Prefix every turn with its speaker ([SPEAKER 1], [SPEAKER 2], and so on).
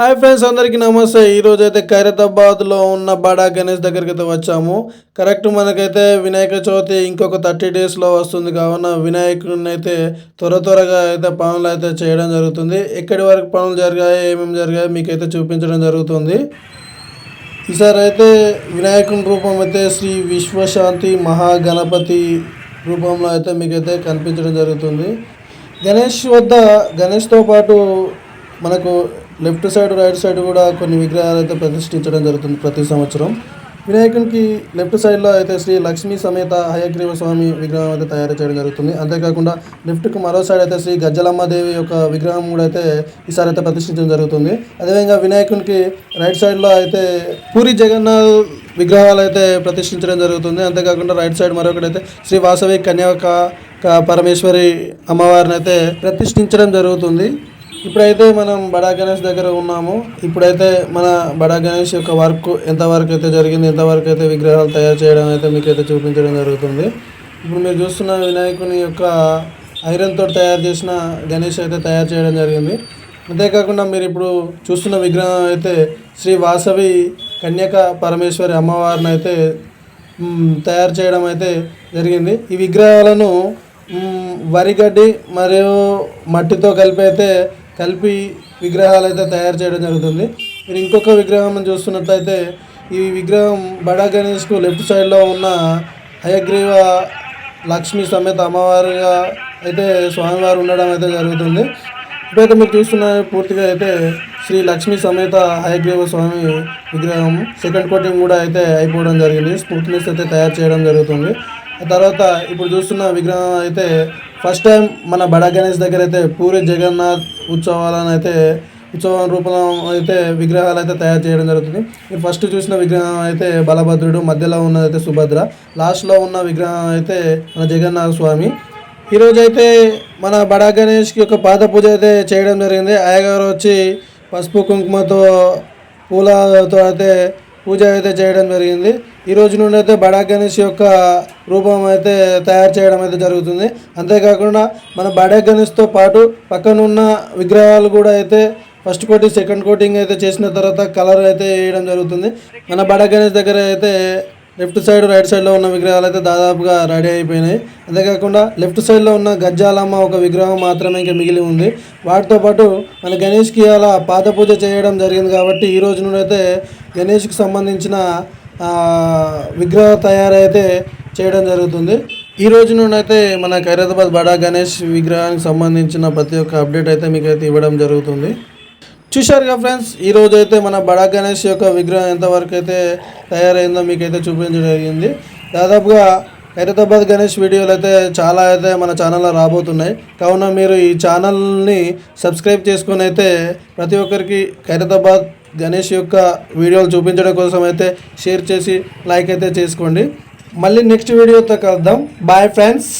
[SPEAKER 1] Hi friends, అందరికీ నమస్తే. ఈరోజు అయితే ఖైరతాబాద్లో ఉన్న బడా గణేష్ దగ్గరికి అయితే వచ్చాము. కరెక్ట్ మనకైతే వినాయక చవితి ఇంకొక 30 డేస్లో వస్తుంది కావున వినాయకుడిని అయితే త్వరగా అయితే పనులు అయితే చేయడం జరుగుతుంది. ఎక్కడి వరకు పనులు జరిగాయి, ఏమేమి జరిగాయి మీకైతే చూపించడం జరుగుతుంది. ఈసారి అయితే వినాయకుని రూపం అయితే శ్రీ విశ్వశాంతి మహాగణపతి రూపంలో అయితే మీకైతే కనిపించడం జరుగుతుంది. గణేష్తో పాటు మనకు లెఫ్ట్ సైడ్ రైట్ సైడ్ కూడా కొన్ని విగ్రహాలు అయితే ప్రతిష్ఠించడం జరుగుతుంది ప్రతి సంవత్సరం. వినాయకునికి లెఫ్ట్ సైడ్లో అయితే శ్రీ లక్ష్మీ సమేత హయగ్రీవ స్వామి విగ్రహం అయితే తయారు చేయడం జరుగుతుంది. అంతేకాకుండా లెఫ్ట్కి మరో సైడ్ అయితే శ్రీ గజ్జలమ్మ దేవి యొక్క విగ్రహం కూడా అయితే ఈసారి అయితే ప్రతిష్ఠించడం జరుగుతుంది. అదేవిధంగా వినాయకునికి రైట్ సైడ్లో అయితే పూరి జగన్నాథ్ విగ్రహాలు అయితే ప్రతిష్ఠించడం జరుగుతుంది. అంతేకాకుండా రైట్ సైడ్ మరొకటైతే శ్రీ వాసవి కన్యాక పరమేశ్వరి అమ్మవారిని అయితే ప్రతిష్ఠించడం జరుగుతుంది. ఇప్పుడైతే మనం బడా గణేష్ దగ్గర ఉన్నాము. ఇప్పుడైతే మన బడా గణేష్ యొక్క వర్క్ ఎంతవరకు అయితే జరిగింది, ఎంతవరకు అయితే విగ్రహాలు తయారు చేయడం అయితే మీకైతే చూపించడం జరుగుతుంది. ఇప్పుడు మీరు చూస్తున్న వినాయకుని యొక్క ఐరన్ తోటి తయారు చేసిన గణేష్ అయితే తయారు చేయడం జరిగింది. అంతేకాకుండా మీరు ఇప్పుడు చూస్తున్న విగ్రహం అయితే శ్రీ వాసవి కన్యక పరమేశ్వరి అమ్మవారిని అయితే తయారు చేయడం అయితే జరిగింది. ఈ విగ్రహాలను వరిగడ్డి మరియు మట్టితో కలిపి విగ్రహాలు అయితే తయారు చేయడం జరుగుతుంది. మీరు ఇంకొక విగ్రహం చూస్తున్నట్లయితే ఈ విగ్రహం బడా గణేష్కు లెఫ్ట్ సైడ్లో ఉన్న హయగ్రీవ లక్ష్మీ సమేత అమ్మవారిగా అయితే స్వామివారు ఉండడం అయితే జరుగుతుంది. ఇప్పుడైతే మీరు చూస్తున్న పూర్తిగా అయితే శ్రీ లక్ష్మీ సమేత హయగ్రీవ స్వామి విగ్రహం సెకండ్ కోటింగ్ కూడా అయితే అయిపోవడం జరిగింది. స్మూత్నెస్ అయితే తయారు చేయడం జరుగుతుంది. తర్వాత ఇప్పుడు చూస్తున్న విగ్రహం అయితే ఫస్ట్ టైం మన బడా గణేష్ దగ్గర అయితే పూరి జగన్నాథ్ ఉత్సవం రూపంలో అయితే విగ్రహాలు అయితే తయారు చేయడం జరుగుతుంది. మీరు ఫస్ట్ చూసిన విగ్రహం అయితే బలభద్రుడు, మధ్యలో ఉన్నది అయితే సుభద్ర, లాస్ట్లో ఉన్న విగ్రహం అయితే మన జగన్నాథ స్వామి. ఈరోజు అయితే మన బడా గణేష్కి ఒక పాద పూజ అయితే చేయడం జరిగింది. అయ్యగారు వచ్చి పసుపు కుంకుమతో పూలతో అయితే పూజ అయితే చేయడం జరిగింది. ఈ రోజు నుండి అయితే బడా గణేష్ యొక్క రూపం అయితే తయారు చేయడం అయితే జరుగుతుంది. అంతేకాకుండా మన బడా గణేష్తో పాటు పక్కనున్న విగ్రహాలు కూడా అయితే ఫస్ట్ కోటింగ్ సెకండ్ కోటింగ్ అయితే చేసిన తర్వాత కలర్ అయితే వేయడం జరుగుతుంది. మన బడా గణేష్ దగ్గర అయితే లెఫ్ట్ సైడ్ రైట్ సైడ్లో ఉన్న విగ్రహాలు అయితే దాదాపుగా రెడీ అయిపోయినాయి. అంతేకాకుండా లెఫ్ట్ సైడ్లో ఉన్న గజ్జాలమ్మ ఒక విగ్రహం మాత్రమే ఇంకా మిగిలి ఉంది. వాటితో పాటు మన గణేష్కి అలా పాద పూజ చేయడం జరిగింది కాబట్టి ఈ రోజు నుండి అయితే గణేష్కి సంబంధించిన విగ్రహ తయారైతే చేయడం జరుగుతుంది. ఈ రోజు నుండి అయితే మన ఖైరతాబాద్ బడా గణేష్ విగ్రహానికి సంబంధించిన ప్రతి ఒక్క అప్డేట్ అయితే మీకైతే ఇవ్వడం జరుగుతుంది. చూశారుగా ఫ్రెండ్స్, ఈరోజు అయితే మన బడా గణేష్ యొక్క విగ్రహం ఎంతవరకు అయితే తయారైందో మీకైతే చూపించడం జరిగింది. దాదాపుగా ఖైరతాబాద్ గణేష్ వీడియోలు అయితే చాలా అయితే మన ఛానల్లో రాబోతున్నాయి. కావున మీరు ఈ ఛానల్ని సబ్స్క్రైబ్ చేసుకొని అయితే ప్రతి ఒక్కరికి ఖైరతాబాద్ గణేష్ యొక్క వీడియోలు చూపించడం కోసం అయితే షేర్ చేసి లైక్ అయితే చేసుకోండి. మళ్ళీ నెక్స్ట్ వీడియోతో కలుద్దాం. Bye friends.